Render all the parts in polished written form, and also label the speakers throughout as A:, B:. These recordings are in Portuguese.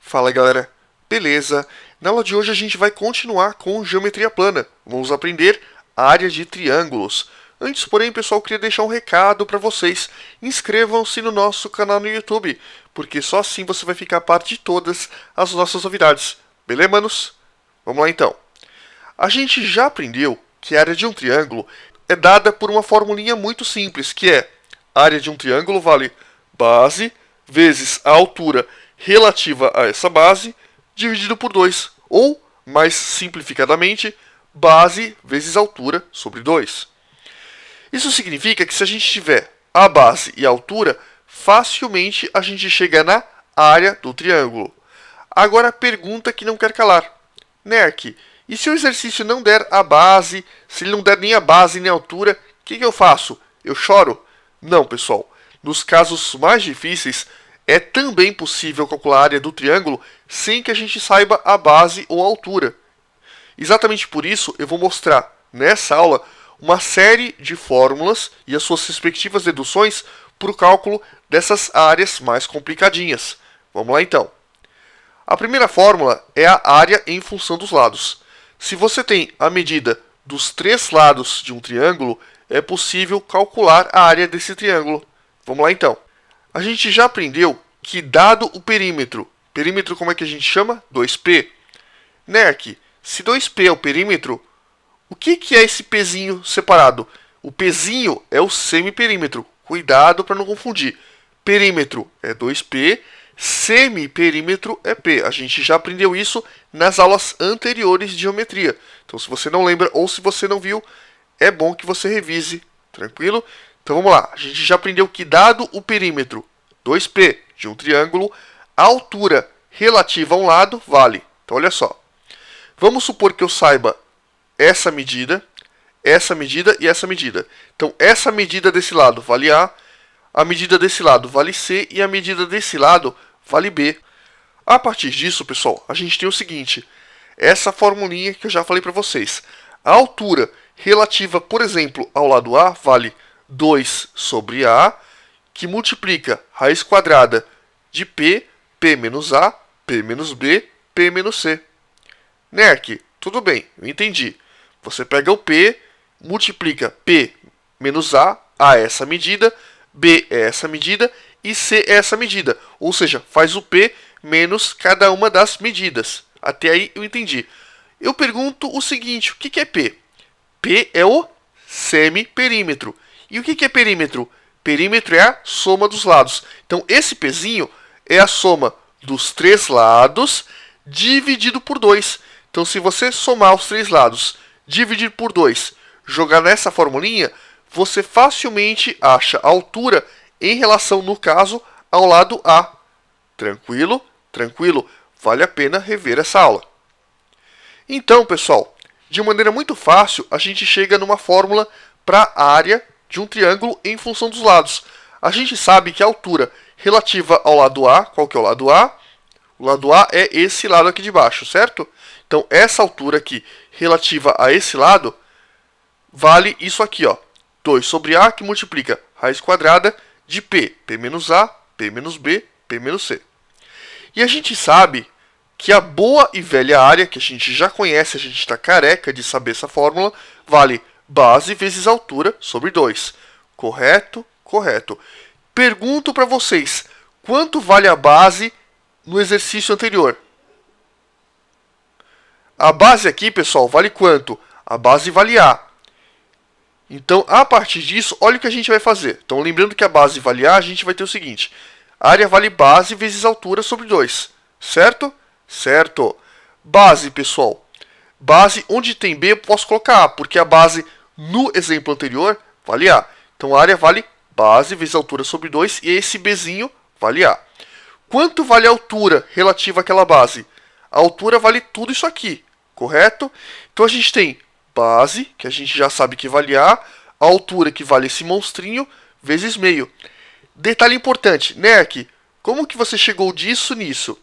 A: Fala galera, beleza? Na aula de hoje a gente vai continuar com geometria plana. Vamos aprender área de triângulos. Antes, porém, pessoal, eu queria deixar um recado para vocês. Inscrevam-se no nosso canal no YouTube, porque só assim você vai ficar a par de todas as nossas novidades. Beleza, manos? Vamos lá então. A gente já aprendeu que a área de um triângulo é dada por uma formulinha muito simples, que é a área de um triângulo vale base vezes a altura relativa a essa base, dividido por 2. Ou, mais simplificadamente, base vezes altura sobre 2. Isso significa que se a gente tiver a base e a altura, facilmente a gente chega na área do triângulo. Agora a pergunta que não quer calar. Nerk, e se o exercício não der a base, se ele não der nem a base nem a altura, o que eu faço? Eu choro? Não, pessoal. Nos casos mais difíceis, é também possível calcular a área do triângulo sem que a gente saiba a base ou a altura. Exatamente por isso, eu vou mostrar nessa aula uma série de fórmulas e as suas respectivas deduções para o cálculo dessas áreas mais complicadinhas. Vamos lá então. A primeira fórmula é a área em função dos lados. Se você tem a medida dos 3 lados de um triângulo, é possível calcular a área desse triângulo. Vamos lá então. A gente já aprendeu que dado o perímetro como é que a gente chama? 2P. Nerk, se 2P é o perímetro, o que é esse Pzinho separado? O Pzinho é o semiperímetro. Cuidado para não confundir. Perímetro é 2P, semiperímetro é P. A gente já aprendeu isso nas aulas anteriores de geometria. Então, se você não lembra ou se você não viu, é bom que você revise. Tranquilo? Então vamos lá, a gente já aprendeu que dado o perímetro 2P de um triângulo, a altura relativa a um lado vale. Então olha só, vamos supor que eu saiba essa medida e essa medida. Então essa medida desse lado vale a medida desse lado vale C e a medida desse lado vale B. A partir disso, pessoal, a gente tem o seguinte, essa formulinha que eu já falei para vocês. A altura relativa, por exemplo, ao lado A vale 2 sobre A, que multiplica raiz quadrada de P, P menos A, P menos B, P menos C. Nerk, tudo bem, eu entendi. Você pega o P, multiplica P menos A é essa medida, B é essa medida e C é essa medida. Ou seja, faz o P menos cada uma das medidas. Até aí eu entendi. Eu pergunto o seguinte, o que é P? P é o semiperímetro. E o que é perímetro? Perímetro é a soma dos lados. Então, esse Pzinho é a soma dos 3 lados dividido por 2. Então, se você somar os 3 lados, dividir por 2, jogar nessa formulinha, você facilmente acha a altura em relação, no caso, ao lado A. Tranquilo? Tranquilo? Vale a pena rever essa aula. Então, pessoal, de maneira muito fácil, a gente chega numa fórmula para a área de um triângulo em função dos lados. A gente sabe que a altura relativa ao lado A, qual que é o lado A? O lado A é esse lado aqui de baixo, certo? Então, essa altura aqui, relativa a esse lado, vale isso aqui, ó. 2 sobre A, que multiplica raiz quadrada de P. P menos A, P menos B, P menos C. E a gente sabe que a boa e velha área, que a gente já conhece, a gente está careca de saber essa fórmula, vale base vezes altura sobre 2. Correto? Correto. Pergunto para vocês, quanto vale a base no exercício anterior? A base aqui, pessoal, vale quanto? A base vale A. Então, a partir disso, olha o que a gente vai fazer. Então, lembrando que a base vale A, a gente vai ter o seguinte. A área vale base vezes altura sobre 2. Certo? Certo. Base, pessoal. Base, onde tem B, eu posso colocar A, porque a base no exemplo anterior vale A. Então, a área vale base vezes altura sobre 2 e esse Bzinho vale A. Quanto vale a altura relativa àquela base? A altura vale tudo isso aqui, correto? Então, a gente tem base, que a gente já sabe que vale A altura, que vale esse monstrinho, vezes meio. Detalhe importante, Nerk, como que você chegou disso nisso?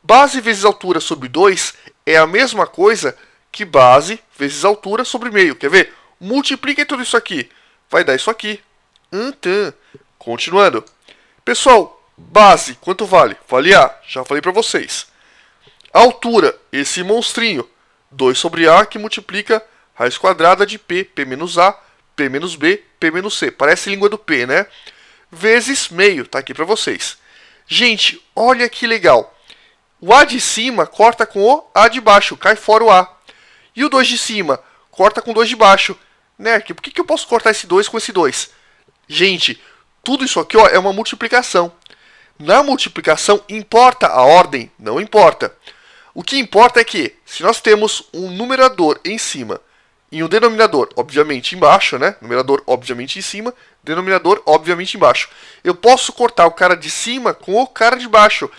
A: Base vezes altura sobre 2 é a mesma coisa que base vezes altura sobre meio. Quer ver? Multipliquem tudo isso aqui. Vai dar isso aqui. Continuando. Pessoal, base, quanto vale? Vale A. Já falei para vocês. A altura, esse monstrinho, 2 sobre A, que multiplica raiz quadrada de P, P menos A, P menos B, P menos C. Parece língua do P, né? Vezes meio, tá aqui para vocês. Gente, olha que legal. O A de cima corta com o A de baixo, cai fora o A. E o 2 de cima corta com o 2 de baixo. Né? Por que eu posso cortar esse 2 com esse 2? Gente, tudo isso aqui ó, é uma multiplicação. Na multiplicação, importa a ordem? Não importa. O que importa é que, se nós temos um numerador em cima e um denominador, obviamente, embaixo, né? Numerador, obviamente, em cima, denominador, obviamente, embaixo. Eu posso cortar o cara de cima com o cara de baixo,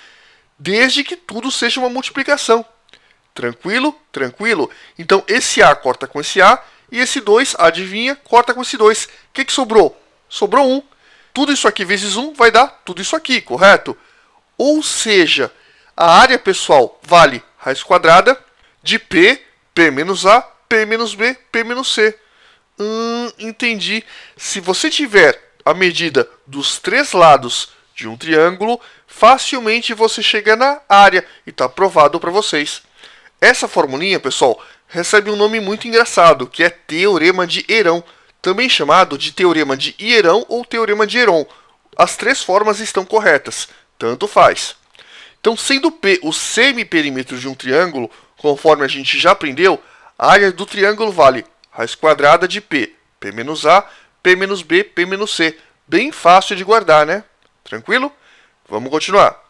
A: desde que tudo seja uma multiplicação. Tranquilo? Tranquilo? Então, esse A corta com esse A, e esse 2, adivinha, corta com esse 2. O que sobrou? Sobrou 1. Tudo isso aqui vezes 1 vai dar tudo isso aqui, correto? Ou seja, a área, pessoal, vale raiz quadrada de P, P menos A, P menos B, P menos C. Entendi. Se você tiver a medida dos 3 lados de um triângulo, facilmente você chega na área e está provado para vocês. Essa formulinha, pessoal, recebe um nome muito engraçado, que é Teorema de Heron, também chamado de Teorema de Hierão ou Teorema de Heron. As 3 formas estão corretas, tanto faz. Então, sendo P o semiperímetro de um triângulo, conforme a gente já aprendeu, a área do triângulo vale raiz quadrada de P, P menos A, P menos B, P menos C. Bem fácil de guardar, né? Tranquilo? Vamos continuar.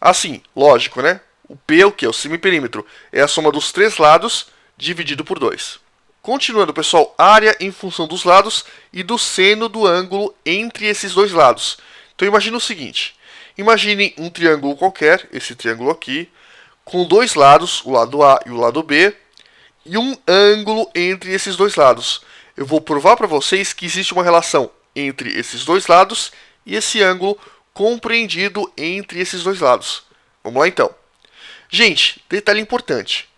A: Assim, lógico, né? O P é o que? O semiperímetro. É a soma dos 3 lados dividido por 2. Continuando, pessoal, área em função dos lados e do seno do ângulo entre esses 2 lados. Então, imagine o seguinte. Imagine um triângulo qualquer, esse triângulo aqui, com 2 lados, o lado A e o lado B, e um ângulo entre esses 2 lados. Eu vou provar para vocês que existe uma relação entre esses 2 lados e esse ângulo compreendido entre esses 2 lados. Vamos lá, então. Gente, detalhe importante.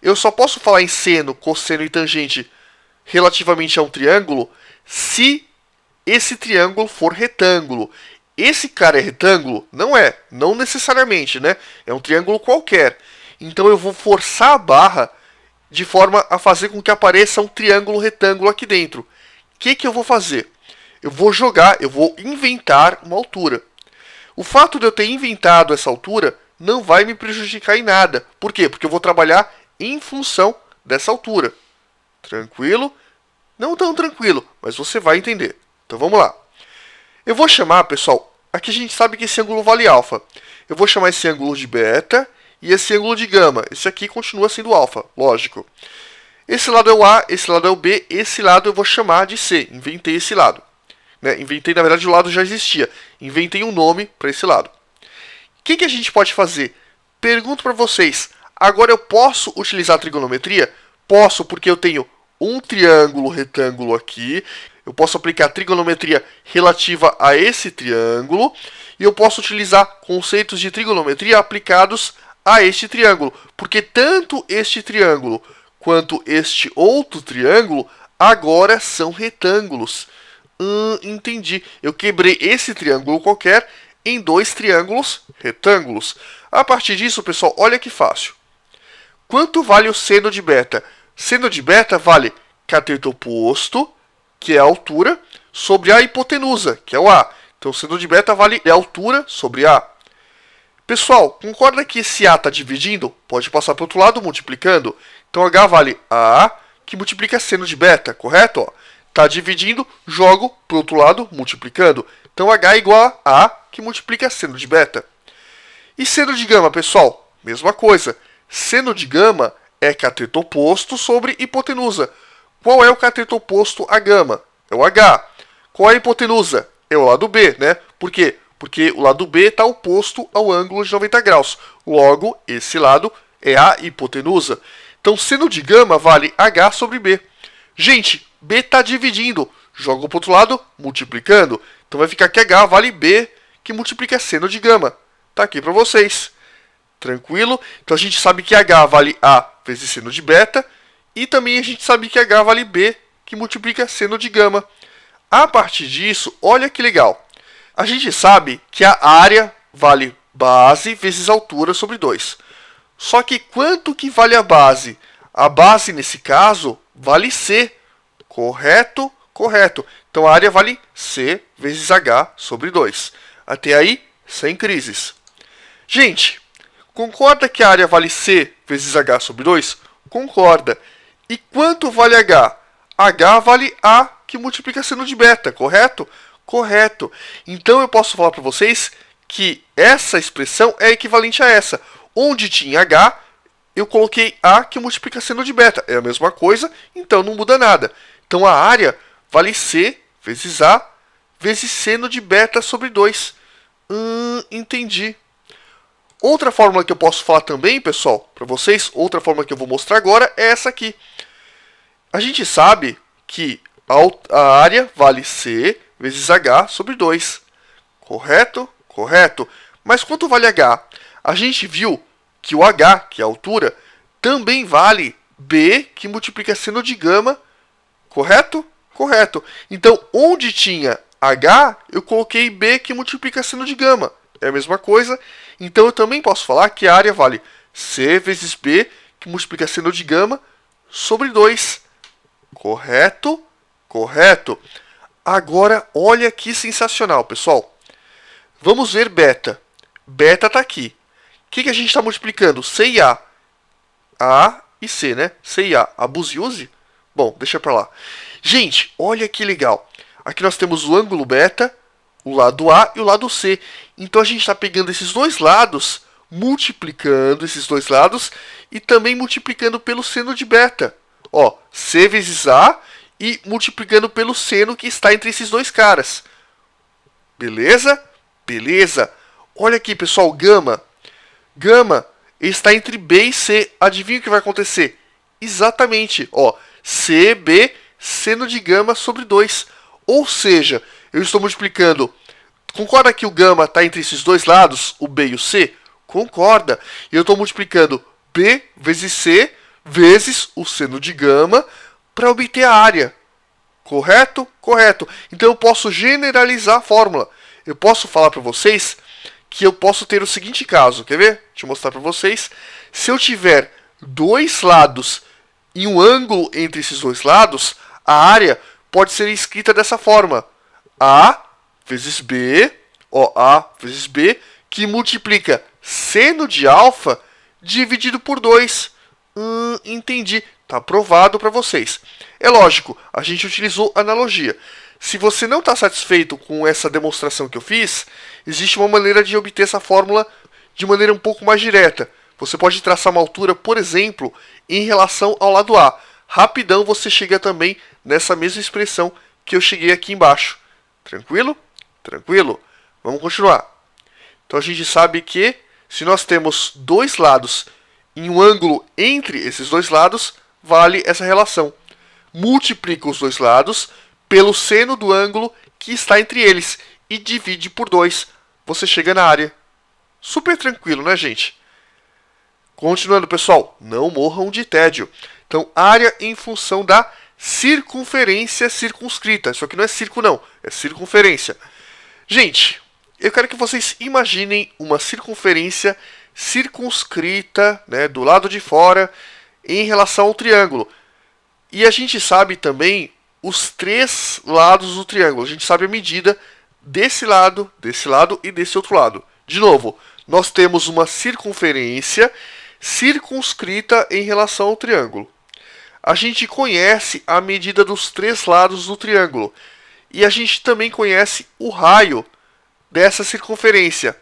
A: Eu só posso falar em seno, cosseno e tangente relativamente a um triângulo se esse triângulo for retângulo. Esse cara é retângulo? Não é, não necessariamente, né? É um triângulo qualquer. Então eu vou forçar a barra de forma a fazer com que apareça um triângulo retângulo aqui dentro. O que eu vou fazer? Eu vou inventar uma altura. O fato de eu ter inventado essa altura não vai me prejudicar em nada. Por quê? Porque eu vou trabalhar em função dessa altura. Tranquilo? Não tão tranquilo, mas você vai entender. Então vamos lá. Eu vou chamar, pessoal, aqui a gente sabe que esse ângulo vale alfa. Eu vou chamar esse ângulo de beta e esse ângulo de gama. Esse aqui continua sendo alfa, lógico. Esse lado é o A, esse lado é o B, esse lado eu vou chamar de C. Inventei esse lado. Inventei, na verdade, o lado já existia. Inventei um nome para esse lado. O que a gente pode fazer? Pergunto para vocês. Agora eu posso utilizar a trigonometria? Posso, porque eu tenho um triângulo retângulo aqui. Eu posso aplicar trigonometria relativa a esse triângulo. E eu posso utilizar conceitos de trigonometria aplicados a este triângulo. Porque tanto este triângulo quanto este outro triângulo agora são retângulos. Entendi. Eu quebrei esse triângulo qualquer em 2 triângulos retângulos. A partir disso, pessoal, olha que fácil. Quanto vale o seno de beta? Seno de beta vale cateto oposto, que é a altura, sobre a hipotenusa, que é o A. Então, o seno de beta vale a altura sobre A. Pessoal, concorda que esse A está dividindo? Pode passar para o outro lado multiplicando. Então, H vale A, que multiplica seno de beta, correto? Está dividindo, jogo para o outro lado multiplicando. Então, H é igual a A, que multiplica seno de beta. E seno de gama, pessoal? Mesma coisa. Seno de gama é cateto oposto sobre hipotenusa. Qual é o cateto oposto a gama? É o H. Qual é a hipotenusa? É o lado B, né? Por quê? Porque o lado B está oposto ao ângulo de 90 graus. Logo, esse lado é a hipotenusa. Então, seno de gama vale H sobre B. Gente, B está dividindo. Jogo para o outro lado, multiplicando. Então, vai ficar que H vale B, que multiplica seno de gama. Está aqui para vocês. Tranquilo? Então, a gente sabe que H vale A vezes seno de beta. E também a gente sabe que H vale B, que multiplica seno de gama. A partir disso, olha que legal. A gente sabe que a área vale base vezes altura sobre 2. Só que quanto que vale a base? A base, nesse caso, vale C. Correto? Correto. Então, a área vale C vezes H sobre 2. Até aí, sem crises. Gente, concorda que a área vale C vezes H sobre 2? Concorda. E quanto vale H? H vale A, que multiplica seno de beta, correto? Correto. Então, eu posso falar para vocês que essa expressão é equivalente a essa. Onde tinha H, eu coloquei A, que multiplica seno de beta. É a mesma coisa, então não muda nada. Então, a área vale C vezes A vezes seno de beta sobre 2. Entendi. Outra fórmula que eu posso falar também, pessoal, para vocês, outra fórmula que eu vou mostrar agora é essa aqui. A gente sabe que a área vale C vezes H sobre 2. Correto? Correto. Mas quanto vale H? A gente viu que o H, que é a altura, também vale B, que multiplica seno de gama. Correto? Correto. Então, onde tinha H, eu coloquei B, que multiplica seno de gama. É a mesma coisa. Então, eu também posso falar que a área vale C vezes B, que multiplica seno de gama, sobre 2. Correto? Correto. Agora, olha que sensacional, pessoal. Vamos ver beta. Beta está aqui. O que a gente está multiplicando? C e A. A e C, né? C e A. Abuse e use? Bom, deixa para lá. Gente, olha que legal. Aqui nós temos o ângulo beta, o lado A e o lado C. Então, a gente está pegando esses dois lados, multiplicando esses dois lados e também multiplicando pelo seno de beta. Ó, C vezes A e multiplicando pelo seno que está entre esses dois caras. Beleza? Beleza. Olha aqui, pessoal, gama. Gama está entre B e C. Adivinha o que vai acontecer? Exatamente. Ó, CB, seno de gama sobre 2. Ou seja, eu estou multiplicando. Concorda que o gama está entre esses dois lados, o B e o C? Concorda. E eu estou multiplicando B vezes C vezes o seno de gama para obter a área. Correto? Correto. Então eu posso generalizar a fórmula. Eu posso falar para vocês que eu posso ter o seguinte caso. Quer ver? Deixa eu mostrar para vocês. Se eu tiver dois lados e um ângulo entre esses dois lados, a área pode ser escrita dessa forma. A vezes B, ó, A vezes B, que multiplica seno de alfa dividido por 2. Entendi. Está provado para vocês. É lógico, a gente utilizou analogia. Se você não está satisfeito com essa demonstração que eu fiz, existe uma maneira de obter essa fórmula de maneira um pouco mais direta. Você pode traçar uma altura, por exemplo, em relação ao lado A. Rapidão você chega também nessa mesma expressão que eu cheguei aqui embaixo. Tranquilo? Tranquilo? Vamos continuar. Então a gente sabe que se nós temos dois lados em um ângulo entre esses dois lados, vale essa relação. Multiplica os dois lados pelo seno do ângulo que está entre eles e divide por 2. Você chega na área. Super tranquilo, né, gente? Continuando, pessoal, não morram de tédio. Então, área em função da circunferência circunscrita. Isso aqui não é circo, não. É circunferência. Gente, eu quero que vocês imaginem uma circunferência circunscrita, né, do lado de fora em relação ao triângulo. E a gente sabe também os três lados do triângulo. A gente sabe a medida desse lado e desse outro lado. De novo, nós temos uma circunferência circunscrita em relação ao triângulo. A gente conhece a medida dos três lados do triângulo. E a gente também conhece o raio dessa circunferência.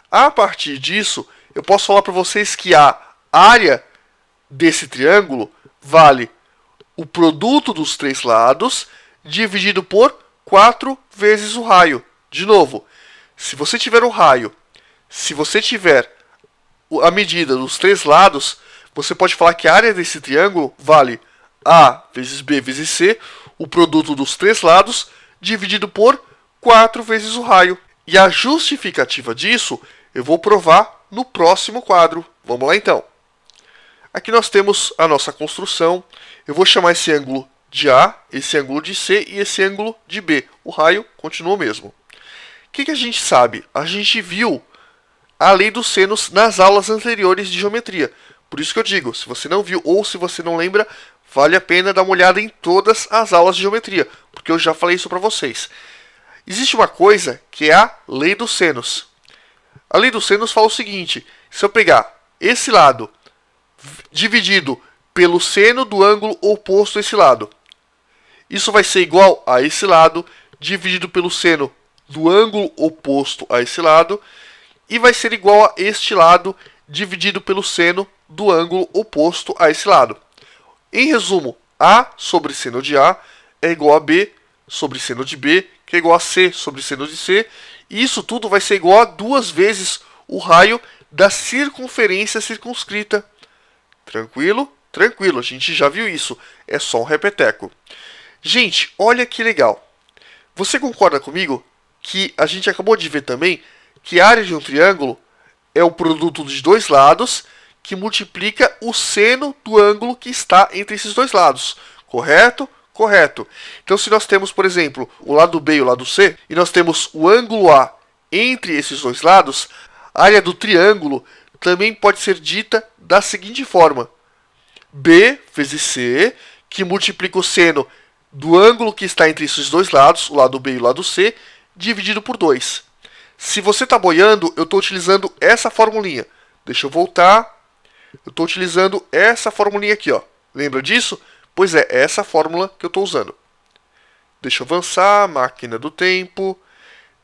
A: A partir disso, eu posso falar para vocês que a área desse triângulo vale o produto dos três lados dividido por 4 vezes o raio. De novo, se você tiver o raio, se você tiver a medida dos três lados, você pode falar que a área desse triângulo vale A vezes B vezes C, o produto dos três lados, dividido por 4 vezes o raio. E a justificativa disso eu vou provar no próximo quadro. Vamos lá então. Aqui nós temos a nossa construção. Eu vou chamar esse ângulo de A, esse ângulo de C e esse ângulo de B. O raio continua o mesmo. O que a gente sabe? A gente viu a lei dos senos nas aulas anteriores de geometria. Por isso que eu digo, se você não viu ou se você não lembra, vale a pena dar uma olhada em todas as aulas de geometria, porque eu já falei isso para vocês. Existe uma coisa que é a lei dos senos. A lei dos senos fala o seguinte: se eu pegar esse lado dividido pelo seno do ângulo oposto a esse lado, isso vai ser igual a esse lado dividido pelo seno do ângulo oposto a esse lado, e vai ser igual a este lado dividido pelo seno do ângulo oposto a esse lado. Em resumo, A sobre seno de A é igual a B sobre seno de B, que é igual a C sobre seno de C, e isso tudo vai ser igual a 2 vezes o raio da circunferência circunscrita. Tranquilo? Tranquilo, a gente já viu isso, é só um repeteco. Gente, olha que legal. Você concorda comigo que a gente acabou de ver também que a área de um triângulo é o produto de dois lados que multiplica o seno do ângulo que está entre esses dois lados. Correto? Correto. Então, se nós temos, por exemplo, o lado B e o lado C, e nós temos o ângulo A entre esses dois lados, a área do triângulo também pode ser dita da seguinte forma: B vezes C, que multiplica o seno do ângulo que está entre esses dois lados, o lado B e o lado C, dividido por 2. Se você está boiando, eu estou utilizando essa formulinha. Deixa eu voltar. Eu estou utilizando essa formulinha aqui, ó. Lembra disso? Pois é essa fórmula que eu estou usando. Deixa eu avançar, máquina do tempo.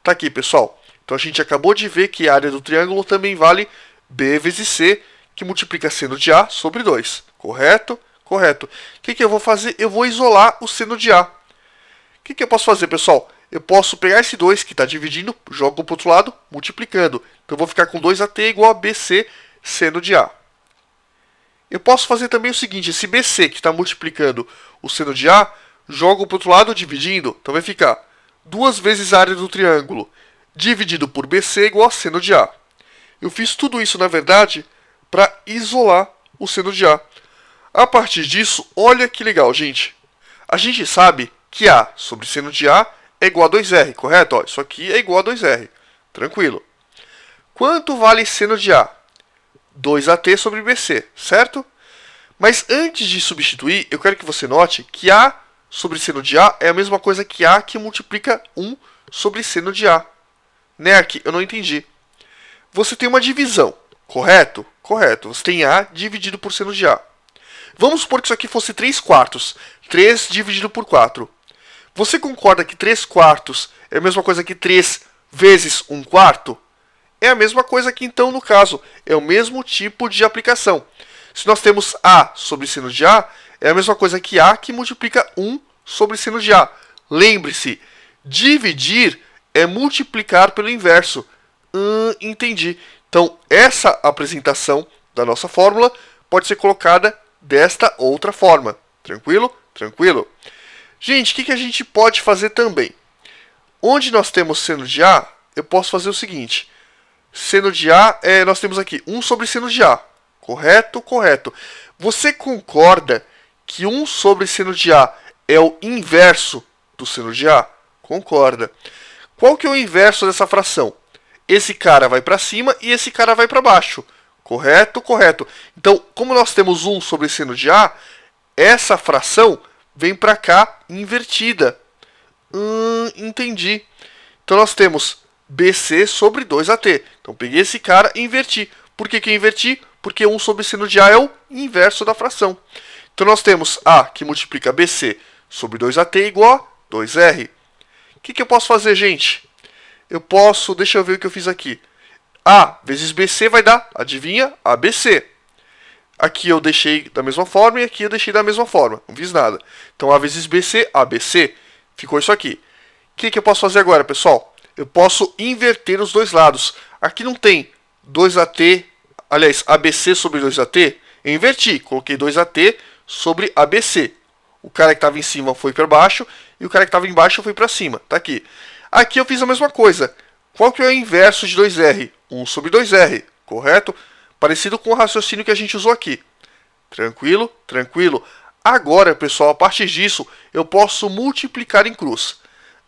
A: Tá aqui, pessoal. Então a gente acabou de ver que a área do triângulo também vale B vezes C, que multiplica seno de A sobre 2. Correto? Correto. O que eu vou fazer? Eu vou isolar o seno de A. O que eu posso fazer, pessoal? Eu posso pegar esse 2 que está dividindo, jogo para o outro lado, multiplicando. Então eu vou ficar com 2AT igual a BC seno de A. Eu posso fazer também o seguinte: esse BC que está multiplicando o seno de A, jogo para o outro lado dividindo. Então vai ficar 2 vezes a área do triângulo dividido por BC igual a seno de A. Eu fiz tudo isso, na verdade, para isolar o seno de A. A partir disso, olha que legal, gente. A gente sabe que A sobre seno de A é igual a 2R, correto? Ó, isso aqui é igual a 2R. Tranquilo. Quanto vale seno de A? 2AT sobre BC, certo? Mas antes de substituir, eu quero que você note que A sobre seno de A é a mesma coisa que A que multiplica 1 sobre seno de A. Nerk, eu não entendi. Você tem uma divisão, correto? Correto. Você tem A dividido por seno de A. Vamos supor que isso aqui fosse 3 quartos. 3 dividido por 4. Você concorda que 3 quartos é a mesma coisa que 3 vezes 1 quarto? É a mesma coisa que, então, no caso, é o mesmo tipo de aplicação. Se nós temos A sobre seno de A, é a mesma coisa que A que multiplica 1 sobre seno de A. Lembre-se, dividir é multiplicar pelo inverso. Entendi. Então, essa apresentação da nossa fórmula pode ser colocada desta outra forma. Tranquilo? Tranquilo. Gente, o que a gente pode fazer também? Onde nós temos seno de A, eu posso fazer o seguinte. Seno de A, nós temos aqui 1 sobre seno de A. Correto? Correto. Você concorda que 1 sobre seno de A é o inverso do seno de A? Concorda. Qual que é o inverso dessa fração? Esse cara vai para cima e esse cara vai para baixo. Correto? Correto. Então, como nós temos 1 sobre seno de A, essa fração vem para cá invertida. Entendi. Então, nós temos BC sobre 2AT. Então, peguei esse cara e inverti. Por que eu inverti? Porque 1 sobre seno de A é o inverso da fração. Então, nós temos A que multiplica BC sobre 2AT igual a 2R. O que eu posso fazer, gente? Eu posso, deixa eu ver o que eu fiz aqui. A vezes BC vai dar, adivinha? ABC. Aqui eu deixei da mesma forma e aqui eu deixei da mesma forma. Não fiz nada. Então, A vezes BC, ABC. Ficou isso aqui. O que eu posso fazer agora, pessoal? Eu posso inverter os dois lados. Aqui não tem 2AT, aliás, ABC sobre 2AT. Eu inverti, coloquei 2AT sobre ABC. O cara que estava em cima foi para baixo e o cara que estava embaixo foi para cima. Tá aqui. Aqui eu fiz a mesma coisa. Qual que é o inverso de 2R? 1 sobre 2R, correto? Parecido com o raciocínio que a gente usou aqui. Tranquilo? Tranquilo. Agora, pessoal, a partir disso, eu posso multiplicar em cruz.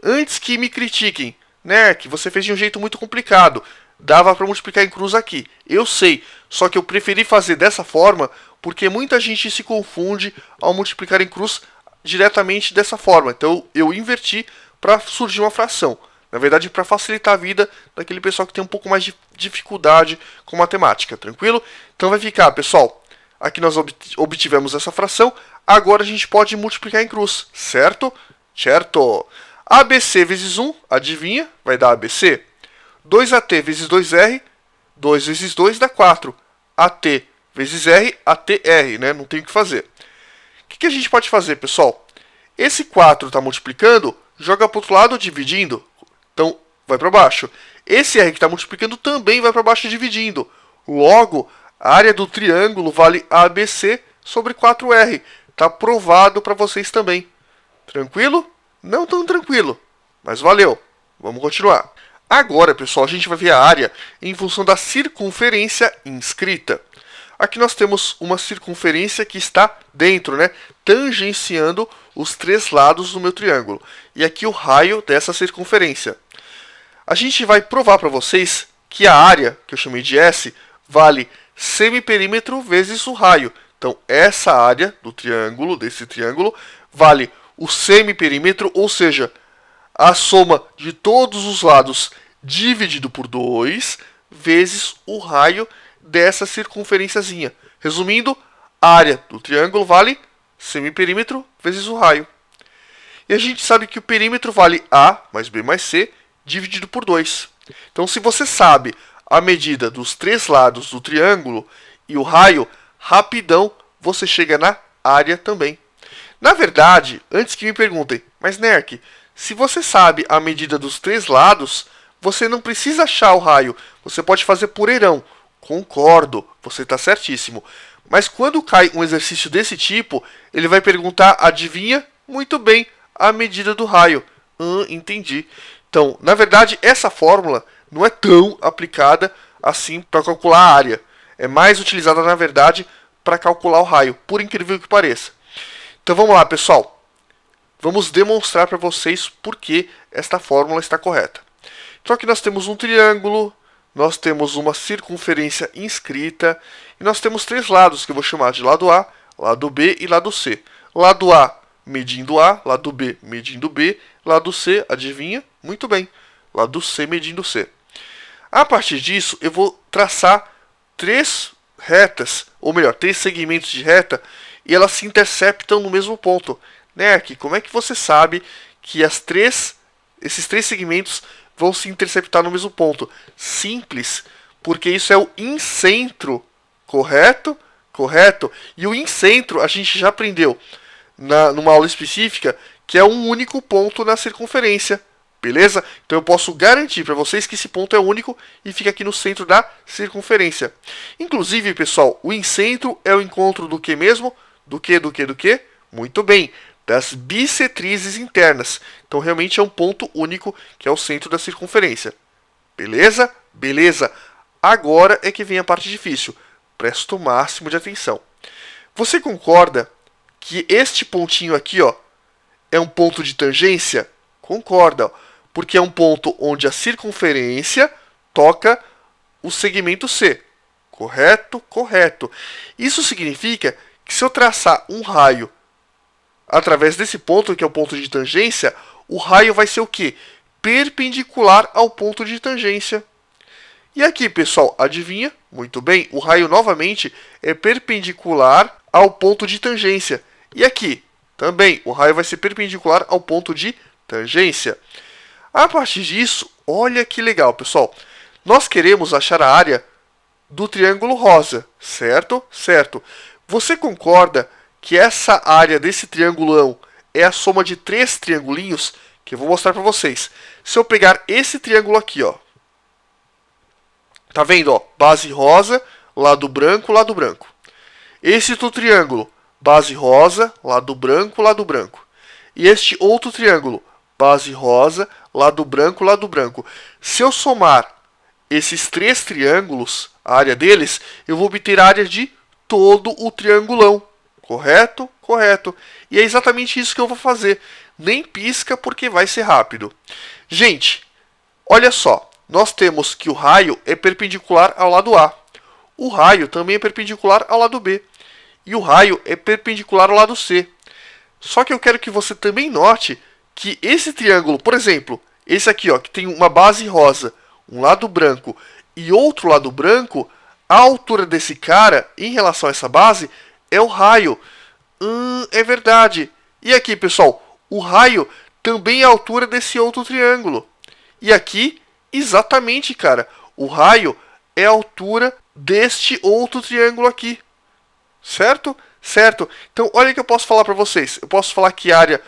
A: Antes que me critiquem, né, que você fez de um jeito muito complicado. dava para multiplicar em cruz aqui. Eu sei, só que eu preferi fazer dessa forma porque muita gente se confunde ao multiplicar em cruz diretamente dessa forma. Então eu inverti para surgir uma fração. Na verdade, para facilitar a vida daquele pessoal que tem um pouco mais de dificuldade com matemática, tranquilo? Então vai ficar, pessoal, aqui nós obtivemos essa fração, agora a gente pode multiplicar em cruz, certo? Certo! ABC vezes 1, adivinha? Vai dar ABC. 2AT vezes 2R, 2 vezes 2 dá 4. AT vezes R, ATR, né? Não tem o que fazer. O que a gente pode fazer, pessoal? Esse 4 está multiplicando, joga para o outro lado dividindo. Então, vai para baixo. Esse R que está multiplicando também vai para baixo dividindo. Logo, a área do triângulo vale ABC sobre 4R. Está provado para vocês também. Tranquilo? Não tão tranquilo, mas valeu. Vamos continuar. Agora, pessoal, a gente vai ver a área em função da circunferência inscrita. Aqui nós temos uma circunferência que está dentro, né, tangenciando os três lados do meu triângulo. E aqui o raio dessa circunferência. A gente vai provar para vocês que a área, que eu chamei de S, vale semiperímetro vezes o raio. Então, essa área do triângulo, desse triângulo, vale o semiperímetro, ou seja, a soma de todos os lados dividido por 2 vezes o raio dessa circunferênciazinha. Resumindo, a área do triângulo vale semiperímetro vezes o raio. E a gente sabe que o perímetro vale A mais B mais C dividido por 2. Então, se você sabe a medida dos três lados do triângulo e o raio, rapidão você chega na área também. Na verdade, antes que me perguntem, mas Nerk, se você sabe a medida dos três lados, você não precisa achar o raio, você pode fazer por eirão. Concordo, você está certíssimo. Mas quando cai um exercício desse tipo, ele vai perguntar, adivinha? Muito bem, a medida do raio. Entendi. Então, na verdade, essa fórmula não é tão aplicada assim para calcular a área. É mais utilizada, na verdade, para calcular o raio, por incrível que pareça. Então vamos lá, pessoal. Vamos demonstrar para vocês por que esta fórmula está correta. Então aqui nós temos um triângulo, nós temos uma circunferência inscrita e nós temos três lados, que eu vou chamar de lado A, lado B e lado C. Lado A medindo A, lado B medindo B, lado C, adivinha? Muito bem, lado C medindo C. A partir disso, eu vou traçar três retas, ou melhor, três segmentos de reta, e elas se interceptam no mesmo ponto. Nerk, como é que você sabe que esses três segmentos vão se interceptar no mesmo ponto? Simples, porque isso é o incentro, correto? Correto? E o incentro a gente já aprendeu numa aula específica, que é um único ponto na circunferência. Beleza? Então eu posso garantir para vocês que esse ponto é único e fica aqui no centro da circunferência. Inclusive, pessoal, o incentro é o encontro do que mesmo? Do que? Muito bem, das bissetrizes internas. Então realmente é um ponto único que é o centro da circunferência. Beleza? Beleza. Agora é que vem a parte difícil. Presta o máximo de atenção. Você concorda que este pontinho aqui, ó, é um ponto de tangência? Concorda, porque é um ponto onde a circunferência toca o segmento C. Correto? Correto. Isso significa que se eu traçar um raio através desse ponto, que é o ponto de tangência, o raio vai ser o quê? Perpendicular ao ponto de tangência. E aqui, pessoal, adivinha? Muito bem, o raio novamente é perpendicular ao ponto de tangência. E aqui, também, o raio vai ser perpendicular ao ponto de tangência. A partir disso, olha que legal, pessoal. Nós queremos achar a área do triângulo rosa, certo? Certo. Você concorda que essa área desse triangulão é a soma de três triangulinhos? Que eu vou mostrar para vocês. Se eu pegar esse triângulo aqui, ó. Tá vendo, ó? Base rosa, lado branco, lado branco. Esse outro triângulo, base rosa, lado branco, lado branco. E este outro triângulo, base rosa, lado branco, lado branco. Se eu somar esses três triângulos, a área deles, eu vou obter a área de todo o triangulão. Correto? Correto. E é exatamente isso que eu vou fazer. Nem pisca porque vai ser rápido. Gente, olha só. nós temos que o raio é perpendicular ao lado A. O raio também é perpendicular ao lado B. E o raio é perpendicular ao lado C. Só que eu quero que você também note que esse triângulo, por exemplo, esse aqui, ó, que tem uma base rosa, um lado branco e outro lado branco, a altura desse cara em relação a essa base é o raio. É verdade. E aqui, pessoal, o raio também é a altura desse outro triângulo. E aqui, exatamente, cara, o raio é a altura deste outro triângulo aqui. Certo? Certo. Então, olha o que eu posso falar para vocês. Eu posso falar que a área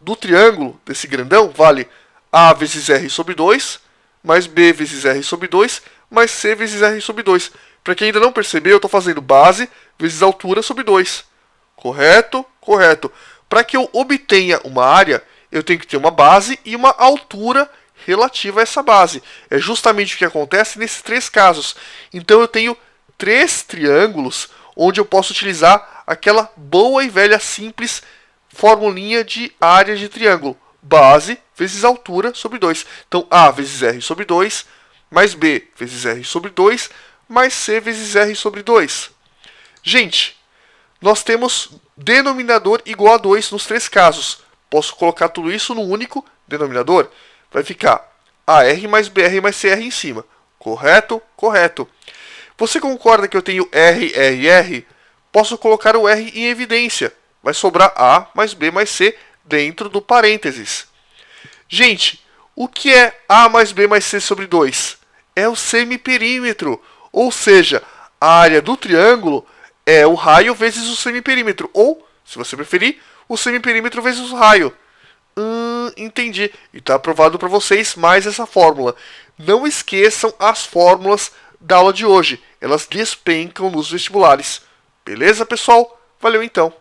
A: do triângulo, desse grandão, vale A vezes R sobre 2, mais B vezes R sobre 2, mais C vezes R sobre 2. Para quem ainda não percebeu, eu estou fazendo base vezes altura sobre 2. Correto? Correto. Para que eu obtenha uma área, eu tenho que ter uma base e uma altura relativa a essa base. É justamente o que acontece nesses três casos. Então eu tenho três triângulos onde eu posso utilizar aquela boa e velha simples formulinha de área de triângulo. Base vezes altura sobre 2. Então A vezes R sobre 2, mais B vezes R sobre 2, mais C vezes R sobre 2. Gente, nós temos denominador igual a 2 nos três casos. Posso colocar tudo isso num único denominador? Vai ficar AR mais BR mais CR em cima. Correto? Correto. Você concorda que eu tenho R, R e R? Posso colocar o R em evidência. Vai sobrar A mais B mais C dentro do parênteses. Gente, o que é A mais B mais C sobre 2? É o semiperímetro. Ou seja, a área do triângulo é o raio vezes o semiperímetro. Ou, se você preferir, o semiperímetro vezes o raio. Entendi. E está aprovado para vocês mais essa fórmula. Não esqueçam as fórmulas da aula de hoje. Elas despencam nos vestibulares. Beleza, pessoal? Valeu então!